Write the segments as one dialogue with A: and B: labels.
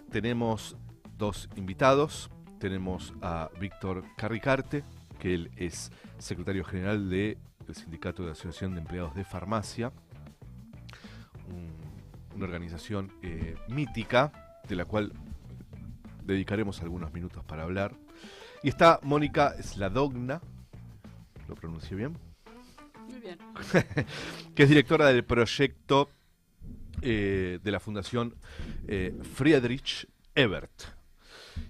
A: tenemos dos invitados. Tenemos a Víctor Carricarte, que él es secretario general del Sindicato de Asociación de Empleados de Farmacia, una organización mítica, de la cual dedicaremos algunos minutos para hablar. Y está Mónica Sladogna, ¿lo pronuncié bien?
B: Muy bien.
A: Que es directora del proyecto de la Fundación Friedrich Ebert.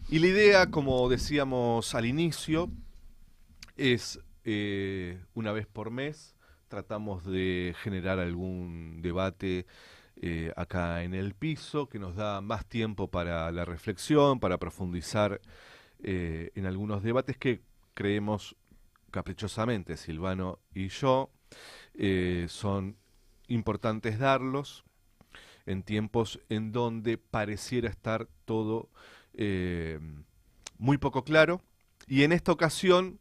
A: Y la idea, como decíamos al inicio, es una vez por mes tratamos de generar algún debate acá en el piso que nos da más tiempo para la reflexión, para profundizar en algunos debates que creemos caprichosamente, Silvano y yo, son importantes darlos en tiempos en donde pareciera estar todo muy poco claro, y en esta ocasión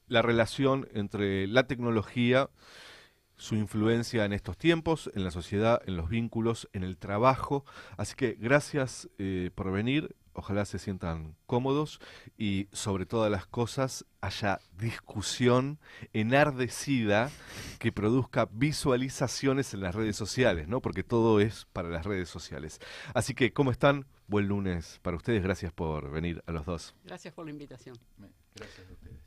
A: la relación entre la tecnología, su influencia en estos tiempos, en la sociedad, en los vínculos, en el trabajo. Así que gracias por venir, ojalá se sientan cómodos y sobre todas las cosas haya discusión enardecida que produzca visualizaciones en las redes sociales, ¿no? Porque todo es para las redes sociales. Así que, ¿cómo están? Buen lunes para ustedes, gracias por venir a los dos.
B: Gracias por la invitación.
C: Gracias a ustedes.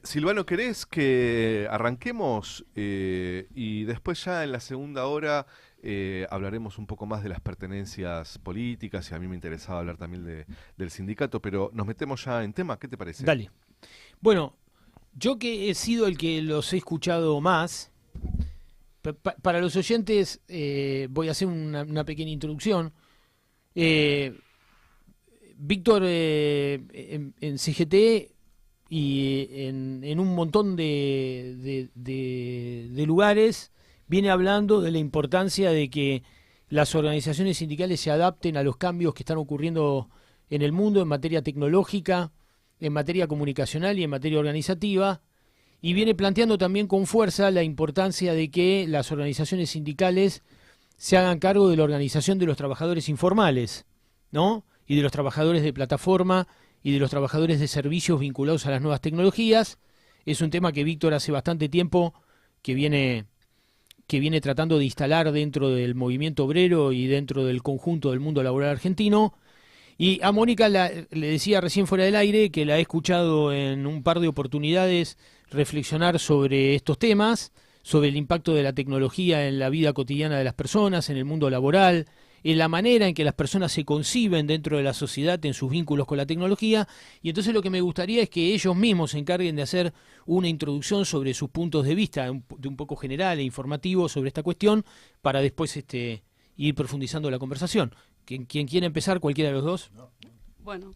A: Silvano, ¿querés que arranquemos y después ya en la segunda hora hablaremos un poco más de las pertenencias políticas? Y a mí me interesaba hablar también del sindicato, pero nos metemos ya en tema, ¿qué te parece?
D: Dale. Bueno, yo que he sido el que los he escuchado más, para los oyentes voy a hacer una pequeña introducción. Víctor en CGT y en un montón de lugares viene hablando de la importancia de que las organizaciones sindicales se adapten a los cambios que están ocurriendo en el mundo en materia tecnológica, en materia comunicacional y en materia organizativa, y viene planteando también con fuerza la importancia de que las organizaciones sindicales se hagan cargo de la organización de los trabajadores informales, ¿no? Y de los trabajadores de plataforma y de los trabajadores de servicios vinculados a las nuevas tecnologías. Es un tema que Víctor hace bastante tiempo que viene tratando de instalar dentro del movimiento obrero y dentro del conjunto del mundo laboral argentino. Y a Mónica le decía recién fuera del aire que la he escuchado en un par de oportunidades reflexionar sobre estos temas, sobre el impacto de la tecnología en la vida cotidiana de las personas, en el mundo laboral, en la manera en que las personas se conciben dentro de la sociedad en sus vínculos con la tecnología. Y entonces lo que me gustaría es que ellos mismos se encarguen de hacer una introducción sobre sus puntos de vista, de un poco general e informativo sobre esta cuestión, para después ir profundizando la conversación. ¿Quién quiere empezar? ¿Cualquiera de los dos?
B: Bueno,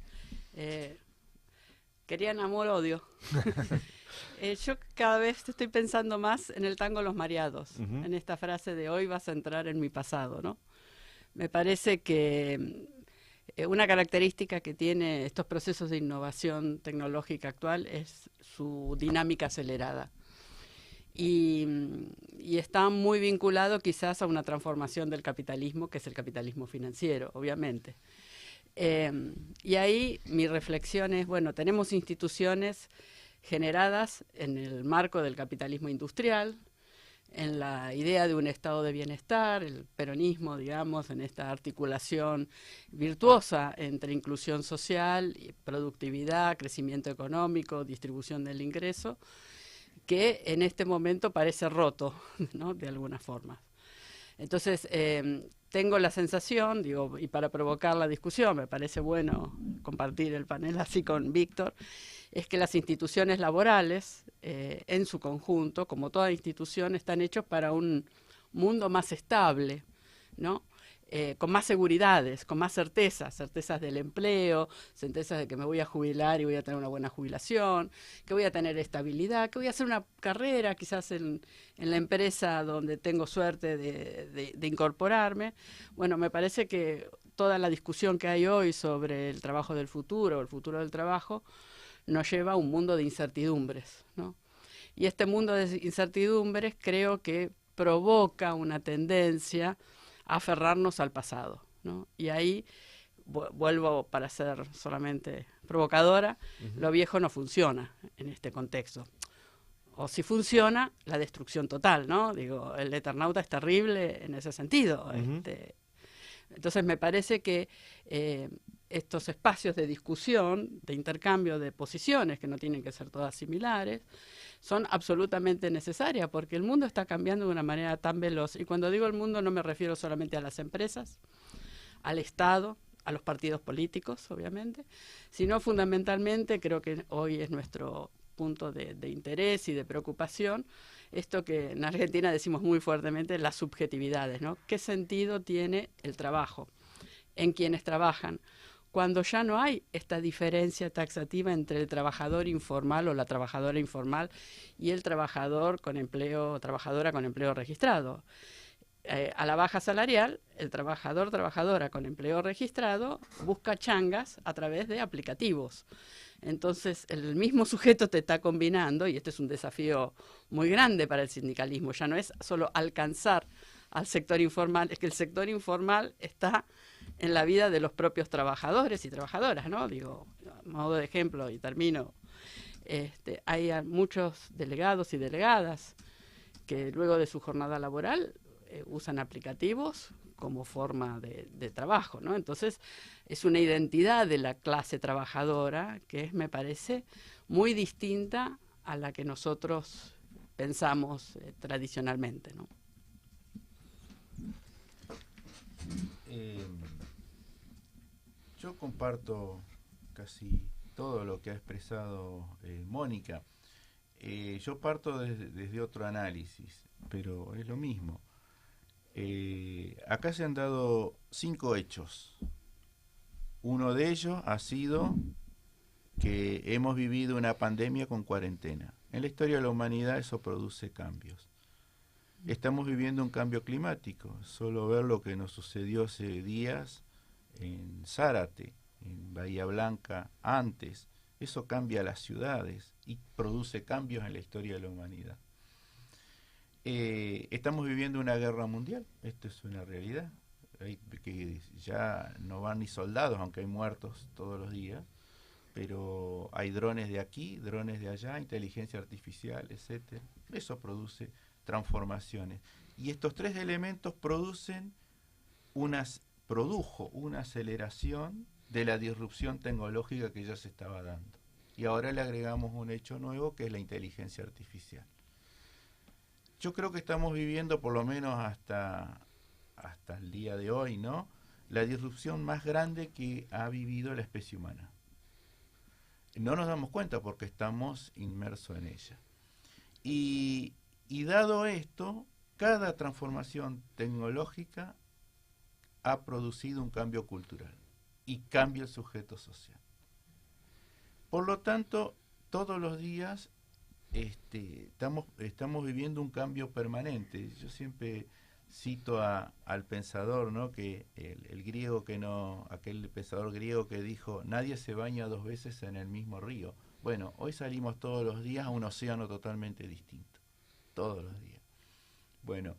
B: querían amor-odio. Yo cada vez estoy pensando más en el tango Los Mareados, en esta frase de hoy vas a entrar en mi pasado, ¿no? Me parece que una característica que tiene estos procesos de innovación tecnológica actual es su dinámica acelerada. Y está muy vinculado quizás a una transformación del capitalismo, que es el capitalismo financiero, obviamente. Y ahí mi reflexión es, bueno, tenemos instituciones generadas en el marco del capitalismo industrial, en la idea de un estado de bienestar, el peronismo, digamos, en esta articulación virtuosa entre inclusión social, productividad, crecimiento económico, distribución del ingreso, que en este momento parece roto, ¿no? De alguna forma. Entonces, tengo la sensación, digo, y para provocar la discusión, me parece bueno compartir el panel así con Víctor, es que las instituciones laborales, en su conjunto, como toda institución, están hechos para un mundo más estable, ¿no? Con más seguridades, con más certezas del empleo, certezas de que me voy a jubilar y voy a tener una buena jubilación, que voy a tener estabilidad, que voy a hacer una carrera quizás en la empresa donde tengo suerte de incorporarme. Bueno, me parece que toda la discusión que hay hoy sobre el trabajo del futuro, el futuro del trabajo, nos lleva a un mundo de incertidumbres, ¿no? Y este mundo de incertidumbres creo que provoca una tendencia a aferrarnos al pasado, ¿no? Y ahí vuelvo para ser solamente provocadora, lo viejo no funciona en este contexto. O si funciona, la destrucción total, ¿no? Digo, el Eternauta es terrible en ese sentido. Entonces me parece que estos espacios de discusión, de intercambio de posiciones, que no tienen que ser todas similares, son absolutamente necesarias, porque el mundo está cambiando de una manera tan veloz. Y cuando digo el mundo no me refiero solamente a las empresas, al Estado, a los partidos políticos, obviamente, sino fundamentalmente, creo que hoy es nuestro punto de interés y de preocupación, esto que en Argentina decimos muy fuertemente, las subjetividades, ¿no? ¿Qué sentido tiene el trabajo en quienes trabajan? Cuando ya no hay esta diferencia taxativa entre el trabajador informal o la trabajadora informal y el trabajador con empleo, trabajadora con empleo registrado. A la baja salarial, el trabajadora con empleo registrado busca changas a través de aplicativos. Entonces, el mismo sujeto te está combinando, y este es un desafío muy grande para el sindicalismo. Ya no es solo alcanzar al sector informal, es que el sector informal está en la vida de los propios trabajadores y trabajadoras, ¿no? Digo, a modo de ejemplo, y termino, hay muchos delegados y delegadas que luego de su jornada laboral usan aplicativos como forma de trabajo, ¿no? Entonces, es una identidad de la clase trabajadora que es, me parece, muy distinta a la que nosotros pensamos tradicionalmente, ¿no?
C: Yo comparto casi todo lo que ha expresado Mónica. Yo parto desde otro análisis, pero es lo mismo. Acá se han dado 5 hechos. Uno de ellos ha sido que hemos vivido una pandemia con cuarentena. En la historia de la humanidad eso produce cambios. Estamos viviendo un cambio climático. Solo ver lo que nos sucedió hace días en Zárate, en Bahía Blanca, antes. Eso cambia las ciudades y produce cambios en la historia de la humanidad. Estamos viviendo una guerra mundial, esto es una realidad, que ya no van ni soldados, aunque hay muertos todos los días, pero hay drones de aquí, drones de allá, inteligencia artificial, etcétera. Eso produce transformaciones. Y estos 3 elementos produjo una aceleración de la disrupción tecnológica que ya se estaba dando. Y ahora le agregamos un hecho nuevo que es la inteligencia artificial. Yo creo que estamos viviendo, por lo menos hasta el día de hoy, ¿no?, la disrupción más grande que ha vivido la especie humana. No nos damos cuenta porque estamos inmersos en ella. Y dado esto, cada transformación tecnológica ha producido un cambio cultural y cambia el sujeto social. Por lo tanto, todos los días estamos viviendo un cambio permanente. Yo siempre cito al pensador, ¿no?, que el griego aquel pensador griego que dijo: nadie se baña 2 veces en el mismo río. Bueno, hoy salimos todos los días a un océano totalmente distinto, todos los días. Bueno,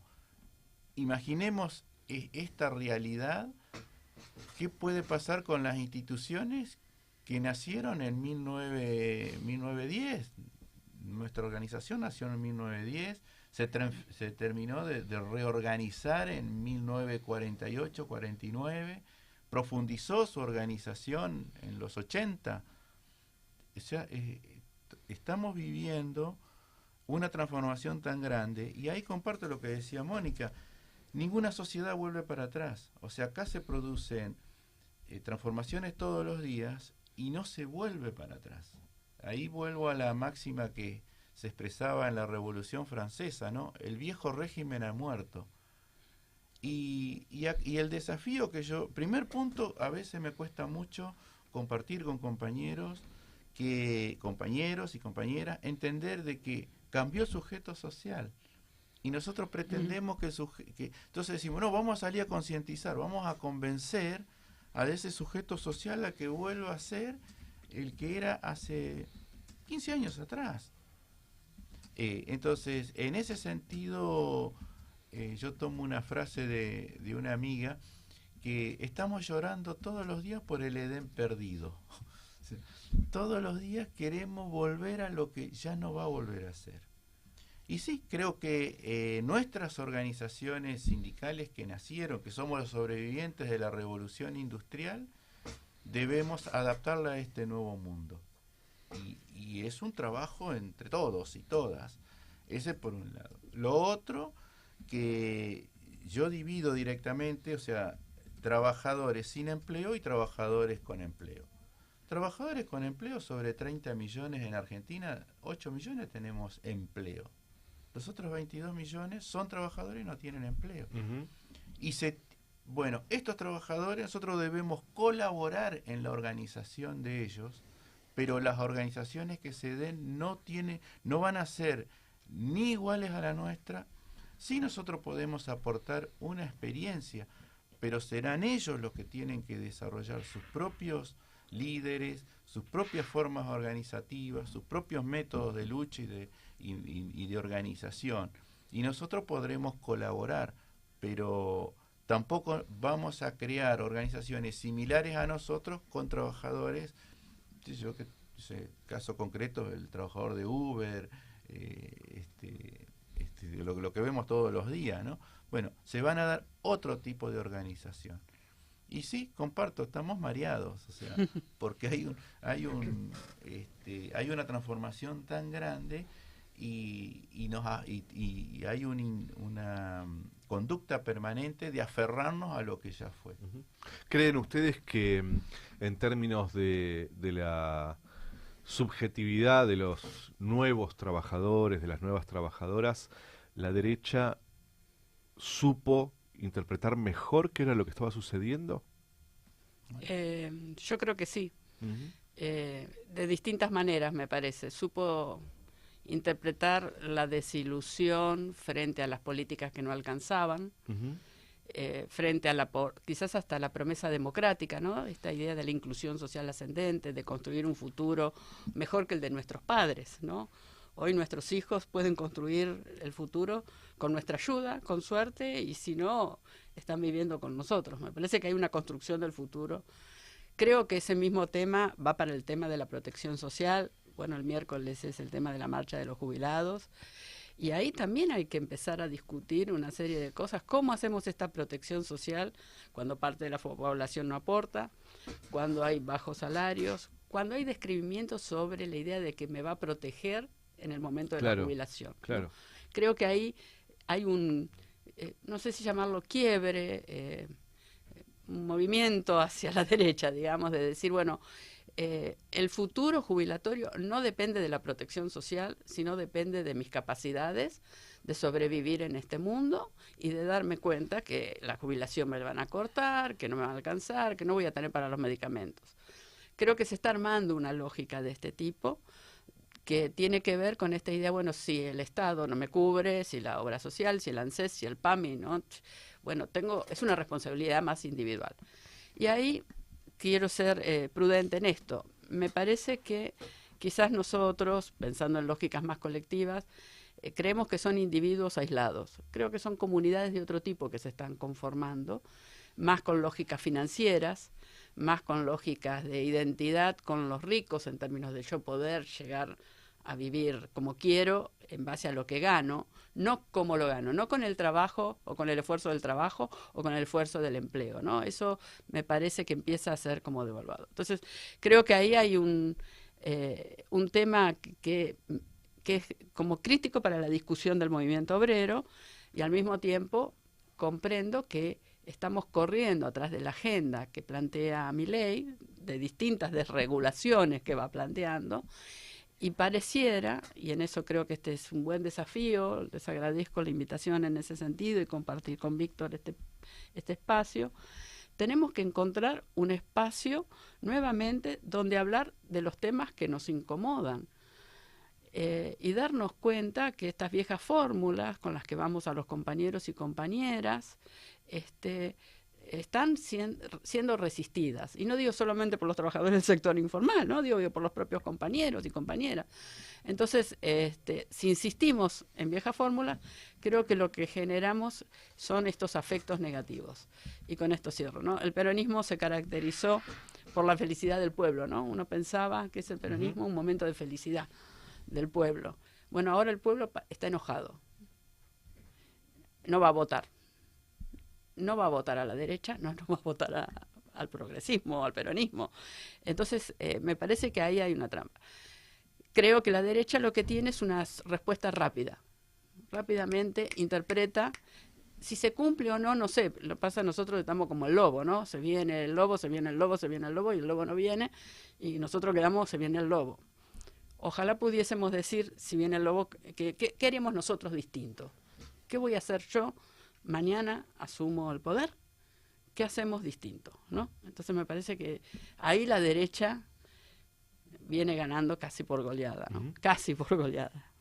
C: imaginemos esta realidad. ¿Qué puede pasar con las instituciones que nacieron en 1910? Nuestra organización nació en 1910, se terminó de reorganizar en 1948-49, profundizó su organización en los 80. O sea, estamos viviendo una transformación tan grande, y ahí comparto lo que decía Mónica. Ninguna sociedad vuelve para atrás. O sea, acá se producen transformaciones todos los días y no se vuelve para atrás. Ahí vuelvo a la máxima que se expresaba en la Revolución Francesa, ¿no? El viejo régimen ha muerto. Y el desafío primer punto, a veces me cuesta mucho compartir con compañeros y compañeras, entender de que cambió el sujeto social. Y nosotros pretendemos que entonces decimos, no, vamos a salir a concientizar, vamos a convencer a ese sujeto social a que vuelva a ser el que era hace 15 años atrás. Entonces, en ese sentido, yo tomo una frase de una amiga que estamos llorando todos los días por el Edén perdido. Todos los días queremos volver a lo que ya no va a volver a ser. Y sí, creo que nuestras organizaciones sindicales que nacieron, que somos los sobrevivientes de la revolución industrial, debemos adaptarla a este nuevo mundo. Y es un trabajo entre todos y todas. Ese por un lado. Lo otro, que yo divido directamente, o sea, trabajadores sin empleo y trabajadores con empleo. Trabajadores con empleo, sobre 30 millones en Argentina, 8 millones tenemos empleo. Los otros 22 millones son trabajadores y no tienen empleo. Y bueno, estos trabajadores nosotros debemos colaborar en la organización de ellos, pero las organizaciones que se den no van a ser ni iguales a la nuestra. Sí, nosotros podemos aportar una experiencia, pero serán ellos los que tienen que desarrollar sus propios líderes, sus propias formas organizativas, sus propios métodos de lucha y de organización. Y nosotros podremos colaborar, pero tampoco vamos a crear organizaciones similares a nosotros con trabajadores. Caso concreto, el trabajador de Uber, lo que vemos todos los días, ¿no? Bueno, se van a dar otro tipo de organización. Y sí, comparto, estamos mareados, o sea, porque hay una transformación tan grande y hay una conducta permanente de aferrarnos a lo que ya fue.
A: ¿Creen ustedes que en términos de la subjetividad de los nuevos trabajadores, de las nuevas trabajadoras, la derecha supo interpretar mejor qué era lo que estaba sucediendo?
B: Yo creo que sí. De distintas maneras, me parece. Supo interpretar la desilusión frente a las políticas que no alcanzaban, frente a quizás hasta la promesa democrática, ¿no? Esta idea de la inclusión social ascendente, de construir un futuro mejor que el de nuestros padres, ¿no? Hoy nuestros hijos pueden construir el futuro con nuestra ayuda, con suerte, y si no, están viviendo con nosotros. Me parece que hay una construcción del futuro. Creo que ese mismo tema va para el tema de la protección social. Bueno, el miércoles es el tema de la marcha de los jubilados. Y ahí también hay que empezar a discutir una serie de cosas. ¿Cómo hacemos esta protección social cuando parte de la población no aporta? Cuando hay bajos salarios, cuando hay describimientos sobre la idea de que me va a proteger en el momento de la jubilación.
A: Claro.
B: ¿No? Creo que ahí hay un, no sé si llamarlo quiebre, un movimiento hacia la derecha, digamos, de decir, bueno, el futuro jubilatorio no depende de la protección social, sino depende de mis capacidades de sobrevivir en este mundo y de darme cuenta que la jubilación me la van a cortar, que no me van a alcanzar, que no voy a tener para los medicamentos. Creo que se está armando una lógica de este tipo que tiene que ver con esta idea, bueno, si el Estado no me cubre, si la obra social, si el ANSES, si el PAMI, ¿no? Bueno, es una responsabilidad más individual. Y ahí quiero ser prudente en esto. Me parece que quizás nosotros, pensando en lógicas más colectivas, creemos que son individuos aislados. Creo que son comunidades de otro tipo que se están conformando, más con lógicas financieras, más con lógicas de identidad con los ricos en términos de yo poder llegar a vivir como quiero en base a lo que gano, no como lo gano, no con el trabajo o con el esfuerzo del trabajo o con el esfuerzo del empleo, ¿no? Eso me parece que empieza a ser como devaluado. Entonces, creo que ahí hay un tema que es como crítico para la discusión del movimiento obrero y al mismo tiempo comprendo que estamos corriendo atrás de la agenda que plantea Milei, de distintas desregulaciones que va planteando, y pareciera, y en eso creo que este es un buen desafío, les agradezco la invitación en ese sentido y compartir con Víctor este espacio, tenemos que encontrar un espacio nuevamente donde hablar de los temas que nos incomodan y darnos cuenta que estas viejas fórmulas con las que vamos a los compañeros y compañeras están siendo resistidas. Y no digo solamente por los trabajadores del sector informal, ¿no? Digo por los propios compañeros y compañeras. Entonces, si insistimos en viejas fórmulas, creo que lo que generamos son estos afectos negativos. Y con esto cierro, ¿no? El peronismo se caracterizó por la felicidad del pueblo, ¿no? Uno pensaba que es el peronismo un momento de felicidad del pueblo. Bueno, ahora el pueblo está enojado. No va a votar. No va a votar a la derecha, no va a votar al progresismo, al peronismo. Entonces, me parece que ahí hay una trampa. Creo que la derecha lo que tiene es una respuesta rápida. Rápidamente interpreta. Si se cumple o no, no sé. Lo que pasa, nosotros estamos como el lobo, ¿no? Se viene el lobo, se viene el lobo, se viene el lobo, y el lobo no viene, y nosotros quedamos, se viene el lobo. Ojalá pudiésemos decir, si viene el lobo, ¿qué haríamos nosotros distinto? ¿Qué voy a hacer yo? Mañana asumo el poder, ¿qué hacemos distinto? ¿No? Entonces me parece que ahí la derecha viene ganando casi por goleada, ¿no? Casi por goleada.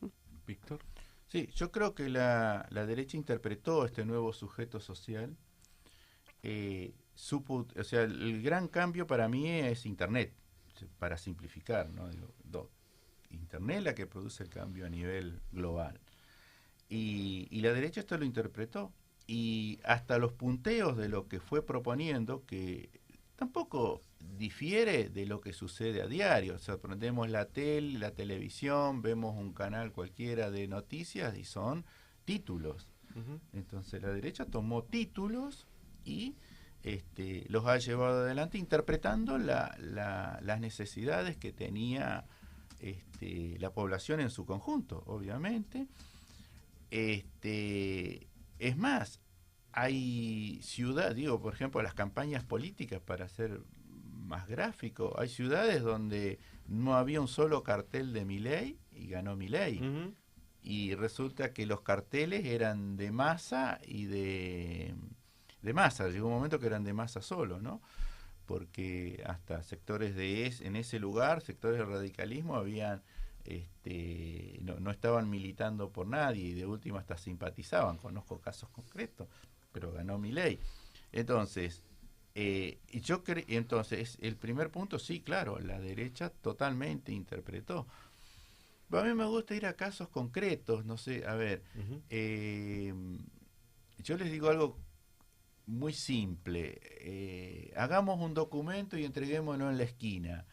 A: Víctor.
C: Sí, yo creo que la derecha interpretó este nuevo sujeto social. O sea, el gran cambio para mí es Internet, para simplificar, ¿no? Internet es la que produce el cambio a nivel global. Y la derecha esto lo interpretó. Y hasta los punteos de lo que fue proponiendo, que tampoco difiere de lo que sucede a diario. O sea, prendemos la televisión, vemos un canal cualquiera de noticias y son títulos. Entonces la derecha tomó títulos y los ha llevado adelante interpretando las necesidades que tenía la población en su conjunto, obviamente. Es más, hay ciudades, digo, por ejemplo, las campañas políticas, para ser más gráfico, hay ciudades donde no había un solo cartel de Milei y ganó Milei. Y resulta que los carteles eran de Massa y de Massa. Llegó un momento que eran de Massa solo, ¿no? Porque hasta sectores en ese lugar, sectores del radicalismo, habían no estaban militando por nadie, y de última hasta simpatizaban. Conozco casos concretos, pero ganó Milei. Entonces, entonces el primer punto, sí, claro, la derecha totalmente interpretó. Pero a mí me gusta ir a casos concretos, no sé, a ver, yo les digo algo muy simple. Hagamos un documento y entreguémoslo en la esquina.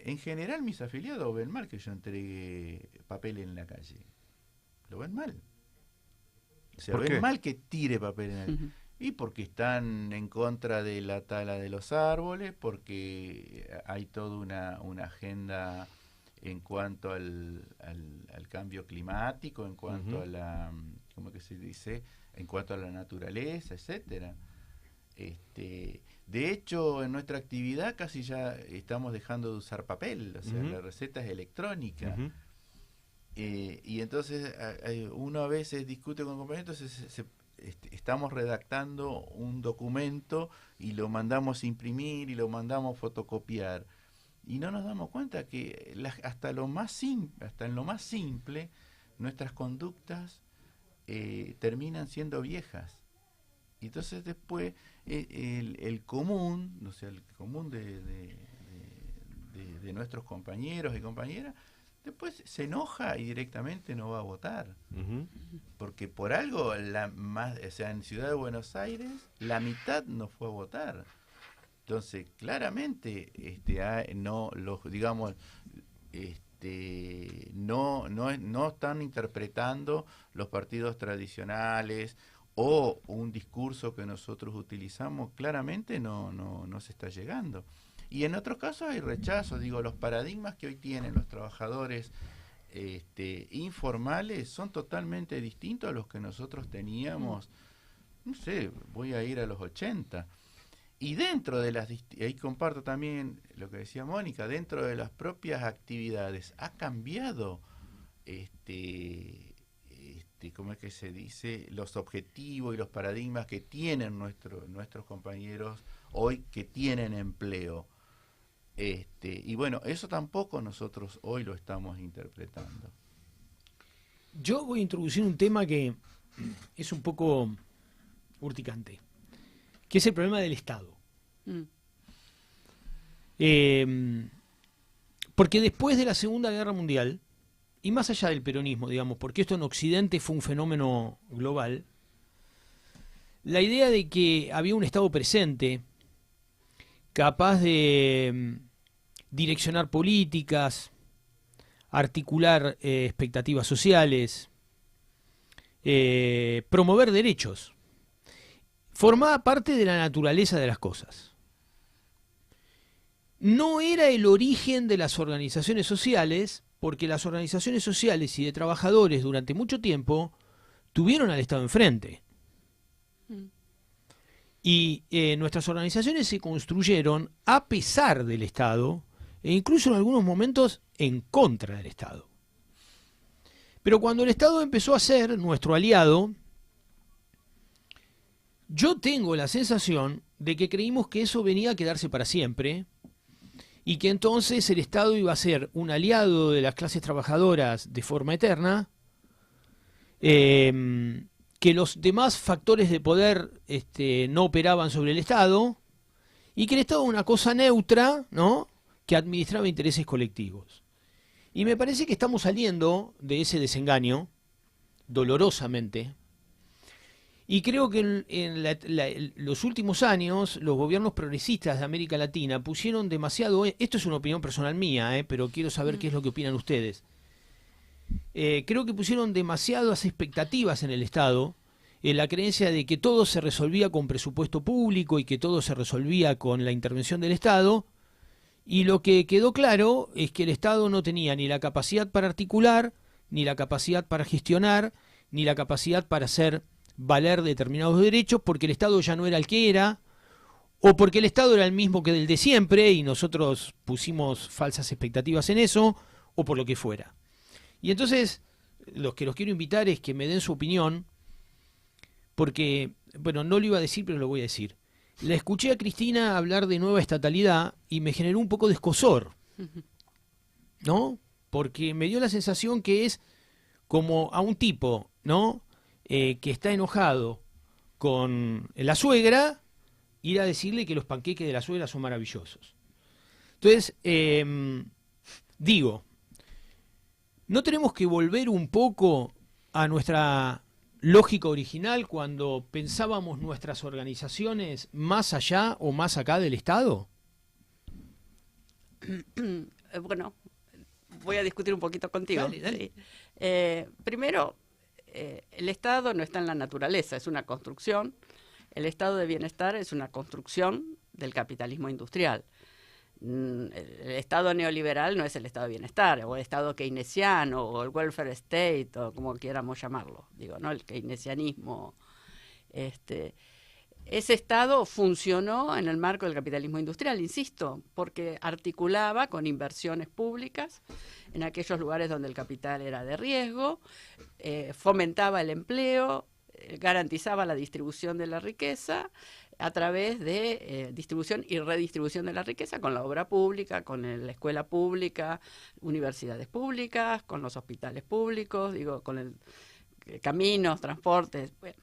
C: En general mis afiliados ven mal que yo entregue papel en la calle. Lo ven mal. O sea, ven mal que tire papel en la calle. Y porque están en contra de la tala de los árboles, porque hay toda una agenda en cuanto al cambio climático, en cuanto a la, ¿cómo que se dice? En cuanto a la naturaleza, etcétera. De hecho, en nuestra actividad casi ya estamos dejando de usar papel, o sea, la receta es electrónica. Y entonces uno a veces discute con compañeros, entonces estamos redactando un documento y lo mandamos a imprimir y lo mandamos a fotocopiar. Y no nos damos cuenta que hasta en lo más simple, nuestras conductas terminan siendo viejas. Y entonces después el común, o sea, el común de nuestros compañeros y compañeras, después se enoja y directamente no va a votar. Porque por algo, o sea, en Ciudad de Buenos Aires, la mitad no fue a votar. Entonces, claramente, no están interpretando los partidos tradicionales o un discurso que nosotros utilizamos, claramente no se está llegando. Y en otros casos hay rechazo. Digo, los paradigmas que hoy tienen los trabajadores informales son totalmente distintos a los que nosotros teníamos, no sé, voy a ir a los 80. Y dentro de ahí comparto también lo que decía Mónica, dentro de las propias actividades ha cambiado ¿cómo es que se dice? Los objetivos y los paradigmas que tienen nuestros compañeros hoy que tienen empleo. Y bueno, eso tampoco nosotros hoy lo estamos interpretando.
D: Yo voy a introducir un tema que es un poco urticante, que es el problema del Estado. Porque después de la Segunda Guerra Mundial, y más allá del peronismo, digamos, porque esto en Occidente fue un fenómeno global, la idea de que había un Estado presente, capaz de direccionar políticas, articular expectativas sociales, promover derechos, formaba parte de la naturaleza de las cosas. No era el origen de las organizaciones sociales, porque las organizaciones sociales y de trabajadores durante mucho tiempo tuvieron al Estado enfrente. Y nuestras organizaciones se construyeron a pesar del Estado e incluso en algunos momentos en contra del Estado. Pero cuando el Estado empezó a ser nuestro aliado, yo tengo la sensación de que creímos que eso venía a quedarse para siempre y que entonces el Estado iba a ser un aliado de las clases trabajadoras de forma eterna, que los demás factores de poder no operaban sobre el Estado y que el Estado era una cosa neutra, ¿no?, que administraba intereses colectivos. Y me parece que estamos saliendo de ese desengaño dolorosamente. Y creo que en los últimos años los gobiernos progresistas de América Latina pusieron demasiado, esto es una opinión personal mía, pero quiero saber qué es lo que opinan ustedes. Creo que pusieron demasiadas expectativas en el Estado, en la creencia de que todo se resolvía con presupuesto público y que todo se resolvía con la intervención del Estado, y lo que quedó claro es que el Estado no tenía ni la capacidad para articular, ni la capacidad para gestionar, ni la capacidad para hacer valer determinados derechos, porque el Estado ya no era el que era, o porque el Estado era el mismo que el de siempre y nosotros pusimos falsas expectativas en eso, o por lo que fuera. Y entonces, los que los quiero invitar es que me den su opinión, porque, bueno, no lo iba a decir, pero lo voy a decir. La escuché a Cristina hablar de nueva estatalidad y me generó un poco de escozor, ¿no? Porque me dio la sensación que es como a un tipo, ¿no?, que está enojado con la suegra, ir a decirle que los panqueques de la suegra son maravillosos. Entonces, digo, ¿no tenemos que volver un poco a nuestra lógica original cuando pensábamos nuestras organizaciones más allá o más acá del Estado?
B: Bueno, voy a discutir un poquito contigo.
D: Dale, dale.
B: Sí. Primero, el Estado no está en la naturaleza, es una construcción. El estado de bienestar es una construcción del capitalismo industrial. El Estado neoliberal no es el Estado de bienestar, o el Estado keynesiano, o el welfare state, o como quieramos llamarlo, digo, ¿no? El keynesianismo. Ese Estado funcionó en el marco del capitalismo industrial, insisto, porque articulaba con inversiones públicas en aquellos lugares donde el capital era de riesgo, fomentaba el empleo, garantizaba la distribución de la riqueza a través de distribución y redistribución de la riqueza con la obra pública, con la escuela pública, universidades públicas, con los hospitales públicos, digo, con caminos, transportes. Bueno,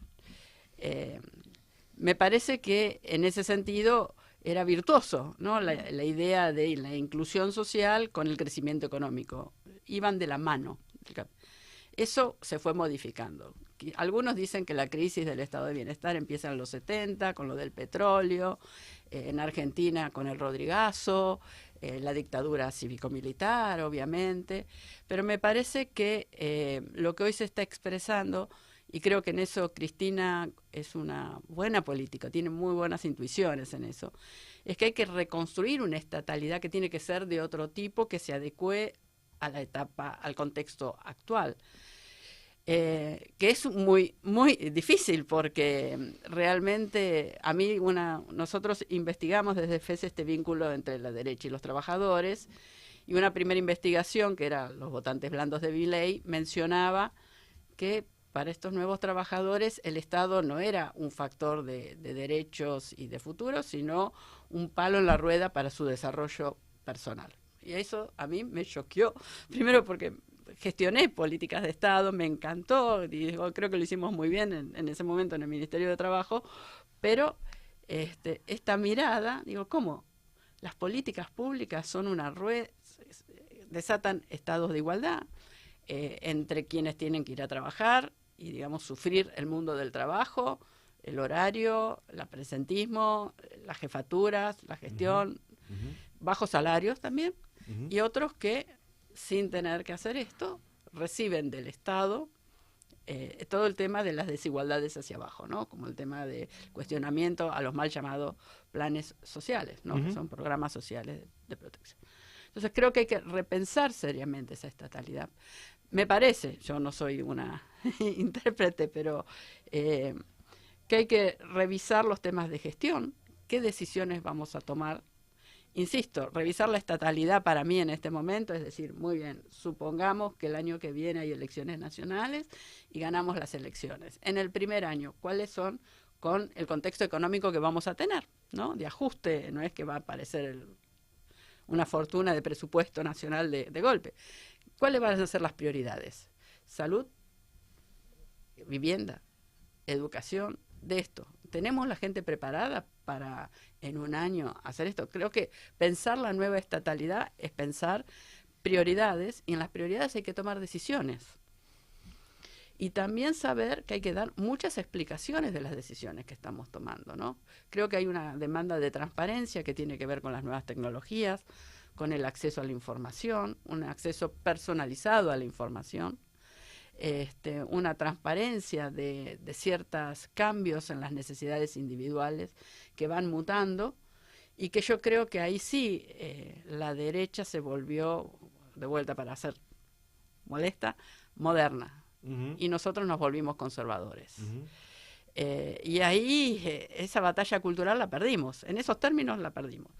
B: me parece que en ese sentido era virtuoso, ¿no?, la idea de la inclusión social con el crecimiento económico. Iban de la mano. Eso se fue modificando. Algunos dicen que la crisis del estado de bienestar empieza en los 70, con lo del petróleo, en Argentina con el Rodrigazo, la dictadura cívico-militar, obviamente, pero me parece que lo que hoy se está expresando, y creo que en eso Cristina es una buena política, tiene muy buenas intuiciones en eso, es que hay que reconstruir una estatalidad que tiene que ser de otro tipo, que se adecue a la etapa, al contexto actual. Que es muy difícil porque realmente nosotros investigamos desde FES este vínculo entre la derecha y los trabajadores, y una primera investigación, que era los votantes blandos de Milei, mencionaba que para estos nuevos trabajadores el Estado no era un factor de derechos y de futuro, sino un palo en la rueda para su desarrollo personal. Y eso a mí me choqueó, primero porque gestioné políticas de Estado, me encantó, digo, creo que lo hicimos muy bien en ese momento en el Ministerio de Trabajo, pero esta mirada, digo, ¿cómo? Las políticas públicas son una rueda, desatan estados de igualdad entre quienes tienen que ir a trabajar y, digamos, sufrir el mundo del trabajo, el horario, el presentismo, las jefaturas, la gestión, bajos salarios también, y otros que, sin tener que hacer esto, reciben del Estado todo el tema de las desigualdades hacia abajo, ¿no? Como el tema de cuestionamiento a los mal llamados planes sociales, ¿no? Que son programas sociales de protección. Entonces creo que hay que repensar seriamente esa estatalidad. Me parece, yo no soy una intérprete, pero que hay que revisar los temas de gestión, qué decisiones vamos a tomar. Insisto, revisar la estatalidad para mí en este momento, es decir, muy bien, supongamos que el año que viene hay elecciones nacionales y ganamos las elecciones. En el primer año, ¿cuáles son con el contexto económico que vamos a tener, ¿no? De ajuste, no es que va a aparecer una fortuna de presupuesto nacional de golpe. ¿Cuáles van a ser las prioridades? Salud, vivienda, educación, de esto. ¿Tenemos la gente preparada para en un año hacer esto? Creo que pensar la nueva estatalidad es pensar prioridades, y en las prioridades hay que tomar decisiones. Y también saber que hay que dar muchas explicaciones de las decisiones que estamos tomando, ¿no? Creo que hay una demanda de transparencia que tiene que ver con las nuevas tecnologías, con el acceso a la información, un acceso personalizado a la información, una transparencia de ciertos cambios en las necesidades individuales que van mutando, y que yo creo que ahí sí la derecha se volvió, de vuelta para ser molesta, moderna, y nosotros nos volvimos conservadores. Y ahí esa batalla cultural la perdimos, en esos términos la perdimos.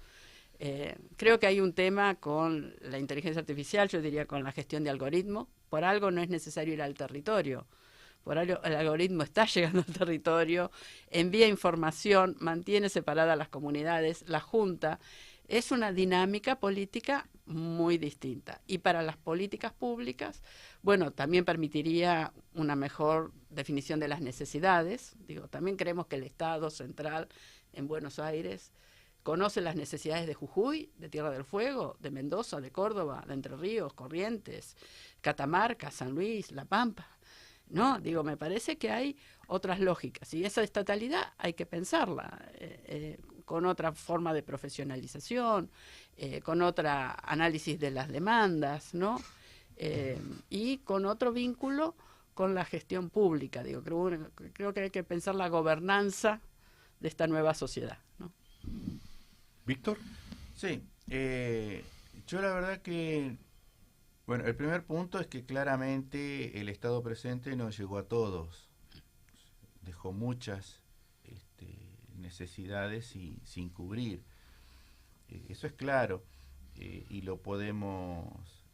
B: Creo que hay un tema con la inteligencia artificial, yo diría con la gestión de algoritmos. Por algo no es necesario ir al territorio, por algo el algoritmo está llegando al territorio, envía información, mantiene separadas las comunidades, la junta. Es una dinámica política muy distinta. Y para las políticas públicas, bueno, también permitiría una mejor definición de las necesidades. Digo, también creemos que el Estado central en Buenos Aires conoce las necesidades de Jujuy, de Tierra del Fuego, de Mendoza, de Córdoba, de Entre Ríos, Corrientes, Catamarca, San Luis, La Pampa. No, digo, me parece que hay otras lógicas, y esa estatalidad hay que pensarla con otra forma de profesionalización, con otra análisis de las demandas, ¿no? Y con otro vínculo con la gestión pública. Digo, creo que hay que pensar la gobernanza de esta nueva sociedad, ¿no?
A: ¿Víctor?
C: Sí, yo la verdad que, bueno, el primer punto es que claramente el Estado presente no llegó a todos, dejó muchas necesidades sin cubrir, eso es claro, y lo podemos,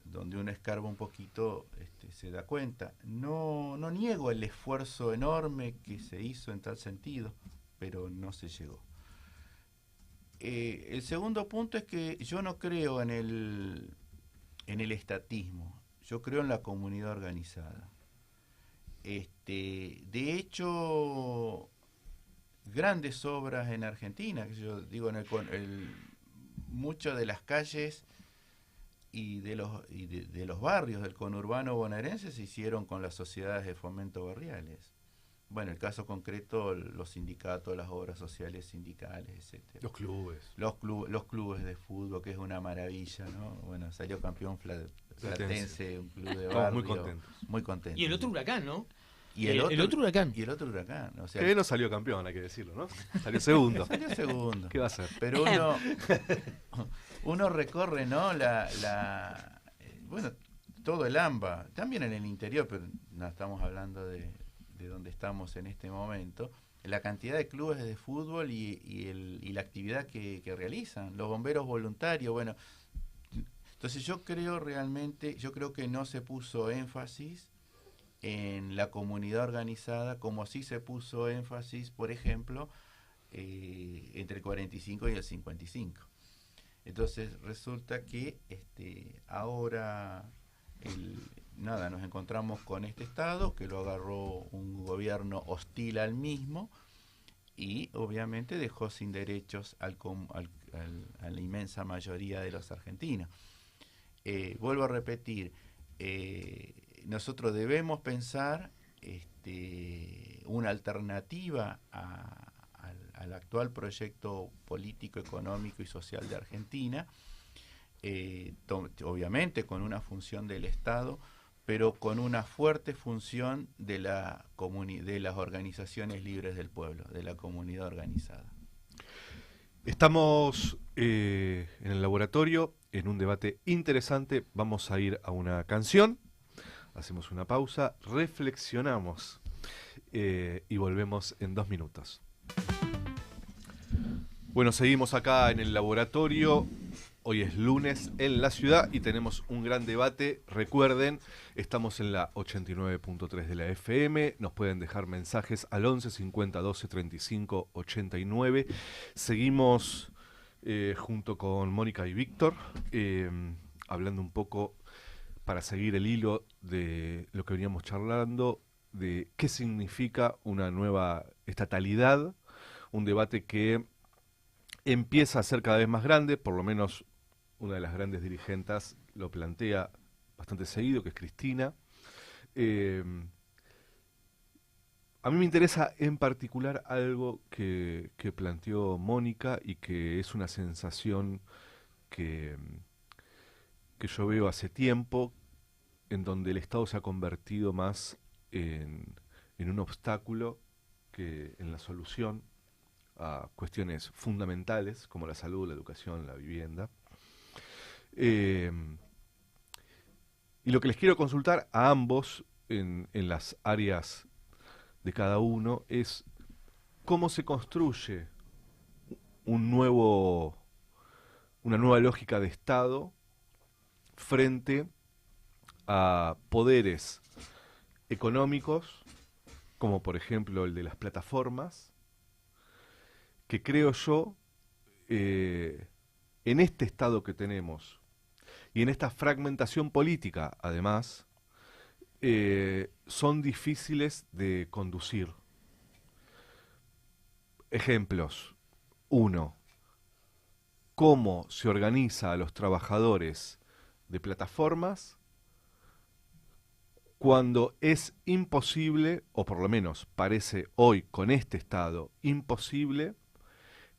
C: donde uno escarba un poquito, se da cuenta. No niego el esfuerzo enorme que se hizo en tal sentido, pero no se llegó. El segundo punto es que yo no creo en el estatismo, yo creo en la comunidad organizada. De hecho, grandes obras en Argentina, que yo digo, muchas de las calles y de los barrios del conurbano bonaerense se hicieron con las sociedades de fomento barriales. Bueno, el caso concreto, los sindicatos, las obras sociales sindicales, etcétera.
A: Los clubes.
C: Los clubes de fútbol, que es una maravilla, ¿no? Bueno, salió campeón Platense, un club de barrio.
A: Muy contentos.
C: Muy contentos.
D: Y el otro Huracán, ¿no?
C: Y el otro
D: Huracán.
C: Y el otro Huracán. O sea,
A: Que no salió campeón, hay que decirlo, ¿no? Salió segundo.
C: Salió segundo.
A: ¿Qué va a hacer?
C: Pero uno recorre, ¿no? Bueno, todo el AMBA, también en el interior, pero no estamos hablando de donde estamos en este momento, la cantidad de clubes de fútbol y la actividad que realizan, los bomberos voluntarios, bueno. Entonces yo creo que no se puso énfasis en la comunidad organizada como sí se puso énfasis, por ejemplo, entre el 45 y el 55. Entonces resulta que ahora nada, nos encontramos con este Estado que lo agarró un gobierno hostil al mismo y obviamente dejó sin derechos a la inmensa mayoría de los argentinos. Vuelvo a repetir, nosotros debemos pensar una alternativa al actual proyecto político, económico y social de Argentina, obviamente con una función del Estado, pero con una fuerte función de las organizaciones libres del pueblo, de la comunidad organizada.
A: Estamos en el laboratorio, en un debate interesante. Vamos a ir a una canción, hacemos una pausa, reflexionamos y volvemos en 2 minutos. Bueno, seguimos acá en el laboratorio. Hoy es lunes en la ciudad y tenemos un gran debate. Recuerden, estamos en la 89.3 de la FM. Nos pueden dejar mensajes al 11 50 12 35 89. Seguimos junto con Mónica y Víctor, hablando un poco para seguir el hilo de lo que veníamos charlando, de qué significa una nueva estatalidad. Un debate que empieza a ser cada vez más grande, por lo menos una de las grandes dirigentes lo plantea bastante seguido, que es Cristina. A mí me interesa en particular algo que planteó Mónica y que es una sensación que yo veo hace tiempo, en donde el Estado se ha convertido más en un obstáculo que en la solución a cuestiones fundamentales como la salud, la educación, la vivienda. Y lo que les quiero consultar a ambos en las áreas de cada uno es cómo se construye una nueva lógica de Estado frente a poderes económicos, como por ejemplo el de las plataformas, que creo yo, en este Estado que tenemos y en esta fragmentación política, además, son difíciles de conducir. Ejemplos. 1. Cómo se organiza a los trabajadores de plataformas cuando es imposible, o por lo menos parece hoy con este Estado imposible,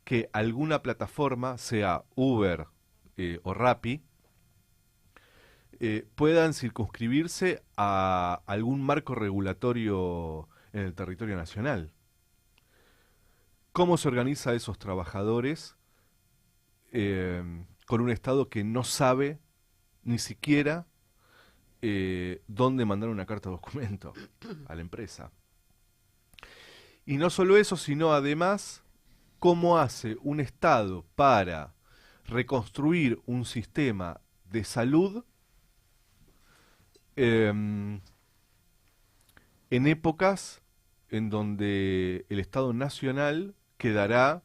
A: que alguna plataforma, sea Uber o Rappi, puedan circunscribirse a algún marco regulatorio en el territorio nacional. ¿Cómo se organiza a esos trabajadores con un Estado que no sabe ni siquiera dónde mandar una carta de documento a la empresa? Y no solo eso, sino además cómo hace un Estado para reconstruir un sistema de salud en épocas en donde el Estado nacional quedará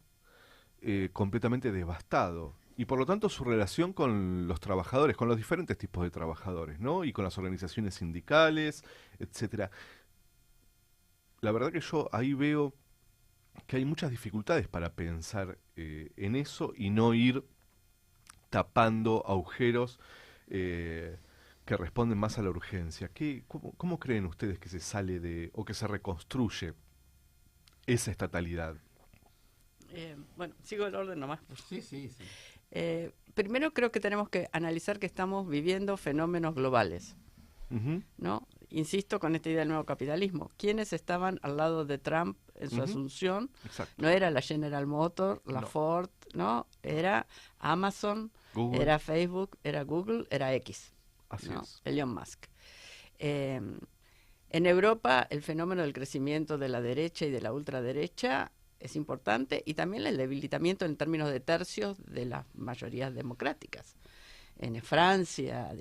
A: completamente devastado. Y por lo tanto su relación con los trabajadores, con los diferentes tipos de trabajadores, ¿no? Y con las organizaciones sindicales, etcétera. La verdad que yo ahí veo que hay muchas dificultades para pensar en eso y no ir tapando agujeros que responden más a la urgencia. ¿Cómo creen ustedes que se sale o que se reconstruye esa estatalidad?
B: Bueno, sigo el orden nomás.
C: Sí.
B: Primero creo que tenemos que analizar que estamos viviendo fenómenos globales, ¿no? Insisto con esta idea del nuevo capitalismo. ¿Quiénes estaban al lado de Trump en su asunción?
A: Exacto.
B: No era la General Motors, la Ford, ¿no? Era Amazon,
A: Google.
B: era Facebook, era Google, era X.
A: Así
B: ¿no?
A: es.
B: Elon Musk. En Europa el fenómeno del crecimiento de la derecha y de la ultraderecha es importante, y también el debilitamiento en términos de tercios de las mayorías democráticas. En Francia,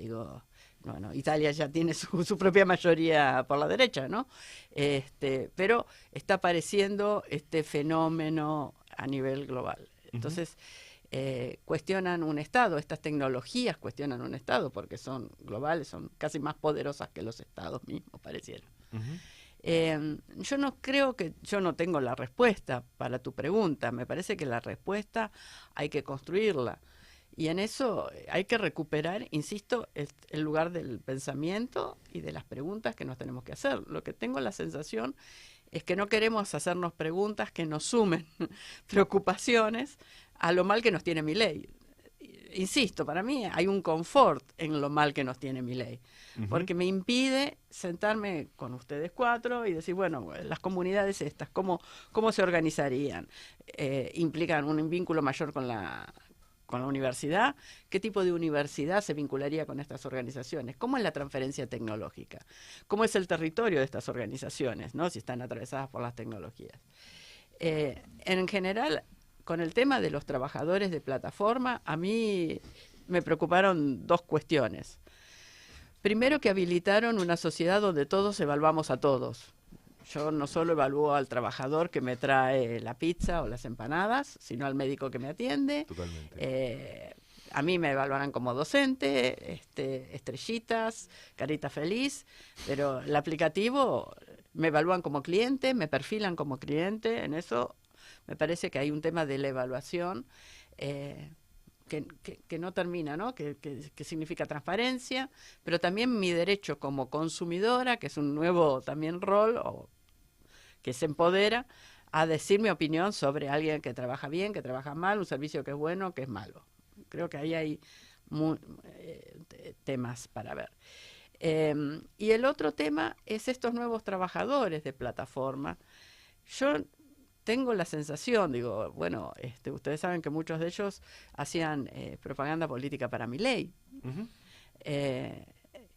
B: Italia ya tiene su propia mayoría por la derecha, ¿no? Pero está apareciendo este fenómeno a nivel global. Entonces, cuestionan un Estado, estas tecnologías cuestionan un Estado porque son globales, son casi más poderosas que los Estados mismos, pareciera. Yo no creo que, yo no tengo la respuesta para tu pregunta, me parece que la respuesta hay que construirla. Y en eso hay que recuperar, insisto, el lugar del pensamiento y de las preguntas que nos tenemos que hacer. Lo que tengo la sensación es que no queremos hacernos preguntas que nos sumen preocupaciones a lo mal que nos tiene Milei. Insisto, para mí hay un confort en lo mal que nos tiene Milei, porque me impide sentarme con ustedes cuatro y decir, bueno, las comunidades estas, ¿cómo se organizarían? ¿Implican un vínculo mayor con la universidad? ¿Qué tipo de universidad se vincularía con estas organizaciones? ¿Cómo es la transferencia tecnológica? ¿Cómo es el territorio de estas organizaciones, ¿no? Si están atravesadas por las tecnologías? En general, con el tema de los trabajadores de plataforma, a mí me preocuparon dos cuestiones. Primero, que habilitaron una sociedad donde todos evaluamos a todos. Yo no solo evalúo al trabajador que me trae la pizza o las empanadas, sino al médico que me atiende.
A: Totalmente.
B: A mí me evaluarán como docente, estrellitas, carita feliz, pero el aplicativo me evalúan como cliente, me perfilan como cliente. En eso me parece que hay un tema de la evaluación que no termina, ¿no? Que significa transparencia, pero también mi derecho como consumidora, que es un nuevo también rol, que se empodera a decir mi opinión sobre alguien que trabaja bien, que trabaja mal, un servicio que es bueno, que es malo. Creo que ahí hay temas para ver. Y el otro tema es estos nuevos trabajadores de plataforma. Yo tengo la sensación, digo, bueno, ustedes saben que muchos de ellos hacían propaganda política para Milei.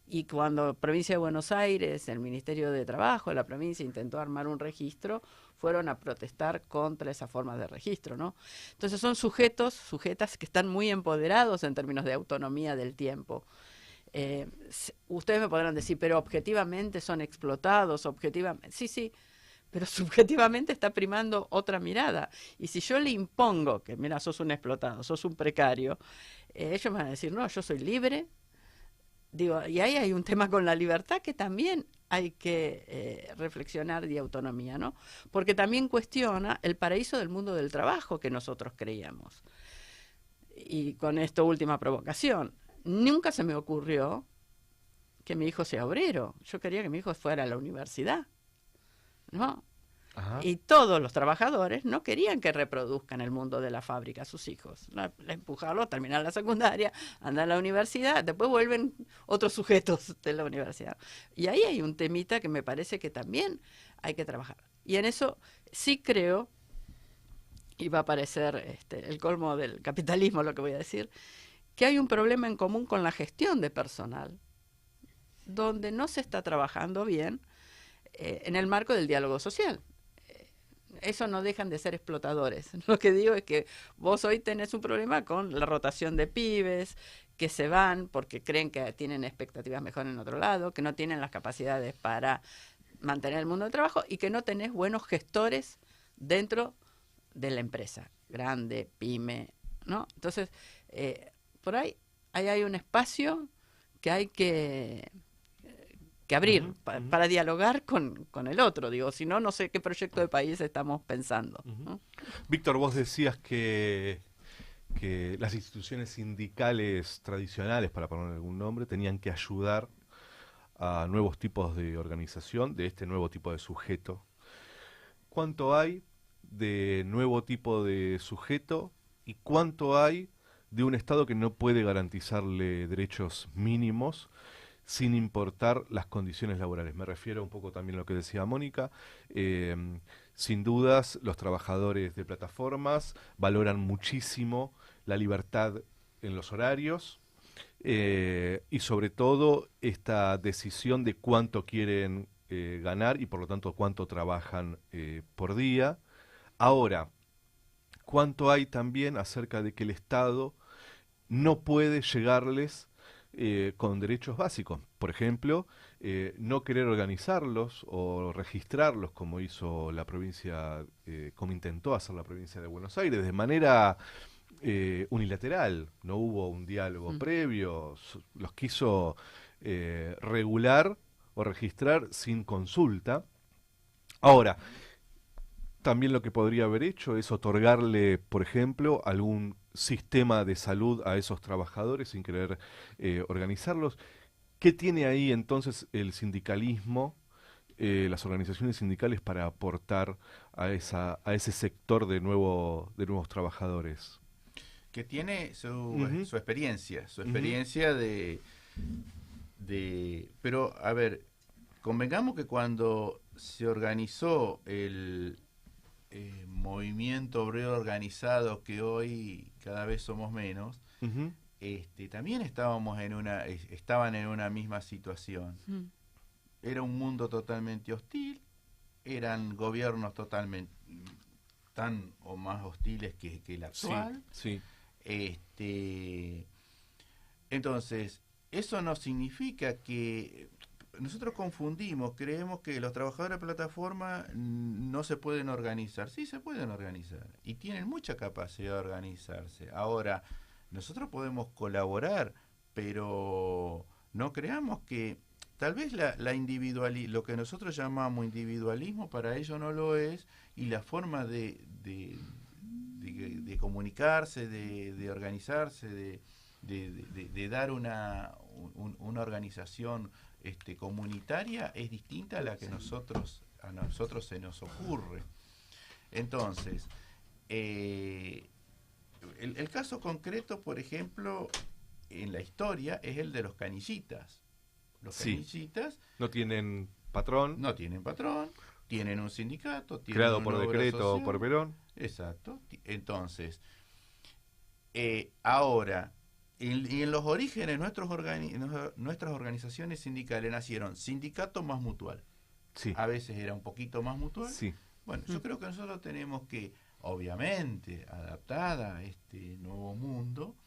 B: Y cuando Provincia de Buenos Aires, el Ministerio de Trabajo de la provincia intentó armar un registro, fueron a protestar contra esa forma de registro, ¿no? Entonces son sujetas que están muy empoderados en términos de autonomía del tiempo. Ustedes me podrán decir, pero objetivamente son explotados, objetivamente, sí, pero subjetivamente está primando otra mirada. Y si yo le impongo que, mira, sos un explotado, sos un precario, ellos me van a decir, no, yo soy libre. Digo, y ahí hay un tema con la libertad que también hay que reflexionar de autonomía, ¿no? Porque también cuestiona el paraíso del mundo del trabajo que nosotros creíamos. Y con esta última provocación, nunca se me ocurrió que mi hijo sea obrero. Yo quería que mi hijo fuera a la universidad, ¿no? Ajá. Y todos los trabajadores no querían que reproduzcan el mundo de la fábrica a sus hijos. Empujarlos a terminar la secundaria, andar a la universidad, después vuelven otros sujetos de la universidad. Y ahí hay un temita que me parece que también hay que trabajar. Y en eso sí creo, y va a parecer el colmo del capitalismo lo que voy a decir, que hay un problema en común con la gestión de personal, donde no se está trabajando bien en el marco del diálogo social. Eso no dejan de ser explotadores. Lo que digo es que vos hoy tenés un problema con la rotación de pibes que se van porque creen que tienen expectativas mejores en otro lado, que no tienen las capacidades para mantener el mundo del trabajo y que no tenés buenos gestores dentro de la empresa, grande, pyme, ¿no? Entonces, por ahí hay un espacio que hay que abrir para dialogar con el otro, digo, si no, no sé qué proyecto de país estamos pensando, ¿no?
A: Víctor, vos decías que las instituciones sindicales tradicionales, para poner algún nombre, tenían que ayudar a nuevos tipos de organización, de este nuevo tipo de sujeto. ¿Cuánto hay de nuevo tipo de sujeto y cuánto hay de un Estado que no puede garantizarle derechos mínimos sin importar las condiciones laborales? Me refiero un poco también a lo que decía Mónica. Sin dudas, los trabajadores de plataformas valoran muchísimo la libertad en los horarios y sobre todo esta decisión de cuánto quieren ganar y por lo tanto cuánto trabajan por día. Ahora, ¿cuánto hay también acerca de que el Estado no puede llegarles con derechos básicos? Por ejemplo, no querer organizarlos o registrarlos como hizo la provincia, como intentó hacer la provincia de Buenos Aires, de manera unilateral, no hubo un diálogo previo, los quiso regular o registrar sin consulta. Ahora, también lo que podría haber hecho es otorgarle, por ejemplo, algún sistema de salud a esos trabajadores sin querer organizarlos. ¿Qué tiene ahí entonces el sindicalismo, las organizaciones sindicales para aportar a ese sector de nuevos trabajadores?
C: Que tiene su experiencia pero a ver, convengamos que cuando se organizó el movimiento obrero organizado, que hoy cada vez somos menos, también estaban en una misma situación. Era un mundo totalmente hostil, eran gobiernos totalmente tan o más hostiles que el actual.
A: Sí.
C: Entonces, eso no significa que nosotros confundimos, creemos que los trabajadores de plataforma no se pueden organizar. Sí, se pueden organizar y tienen mucha capacidad de organizarse. Ahora, nosotros podemos colaborar, pero no creamos que tal vez lo que nosotros llamamos individualismo para ellos no lo es, y la forma de comunicarse, de organizarse, de dar una organización comunitaria es distinta a la que a nosotros se nos ocurre. Entonces, el caso concreto, por ejemplo, en la historia es el de los canillitas. Los canillitas
A: no tienen patrón.
C: No tienen patrón, tienen un sindicato,
A: creado por decreto o por Perón.
C: Exacto. Entonces, ahora, en los orígenes, nuestras organizaciones sindicales nacieron sindicato más mutual.
A: Sí.
C: A veces era un poquito más mutual.
A: Sí.
C: Bueno, yo creo que nosotros tenemos que, obviamente, adaptada a este nuevo mundo,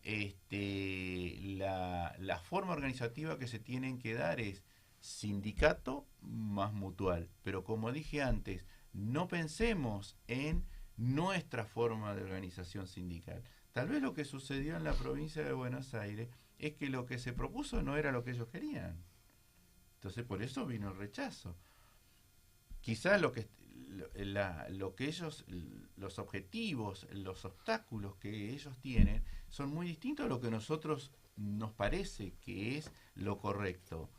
C: la forma organizativa que se tienen que dar es sindicato más mutual. Pero como dije antes, no pensemos en nuestra forma de organización sindical. Tal vez lo que sucedió en la provincia de Buenos Aires es que lo que se propuso no era lo que ellos querían. Entonces por eso vino el rechazo. Quizás lo que ellos, los objetivos, los obstáculos que ellos tienen son muy distintos a lo que nosotros nos parece que es lo correcto.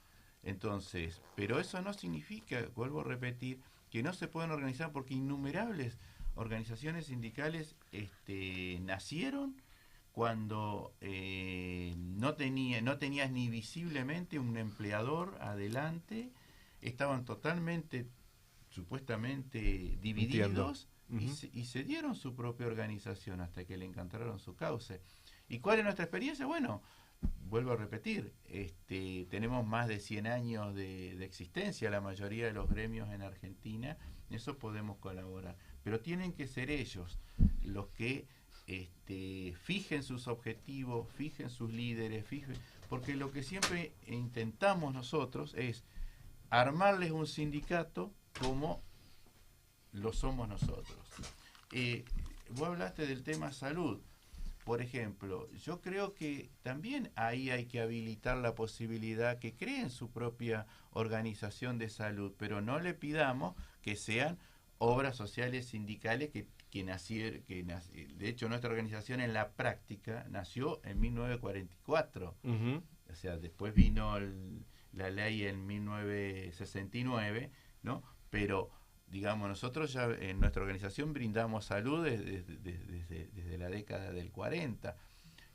C: Entonces, pero eso no significa, vuelvo a repetir, que no se pueden organizar, porque innumerables organizaciones sindicales nacieron cuando no tenías ni visiblemente un empleador adelante, estaban totalmente, supuestamente divididos, y se dieron su propia organización hasta que le encontraron su cauce. ¿Y cuál es nuestra experiencia? Bueno, vuelvo a repetir, tenemos más de 100 años de existencia, la mayoría de los gremios en Argentina, en eso podemos colaborar. Pero tienen que ser ellos los que fijen sus objetivos, fijen sus líderes, porque lo que siempre intentamos nosotros es armarles un sindicato como lo somos nosotros. Vos hablaste del tema salud. Por ejemplo, yo creo que también ahí hay que habilitar la posibilidad que creen su propia organización de salud, pero no le pidamos que sean obras sociales sindicales que de hecho nuestra organización en la práctica nació en 1944. O sea, después vino la ley en 1969, ¿no? Pero digamos, nosotros ya en nuestra organización brindamos salud desde la década del 40.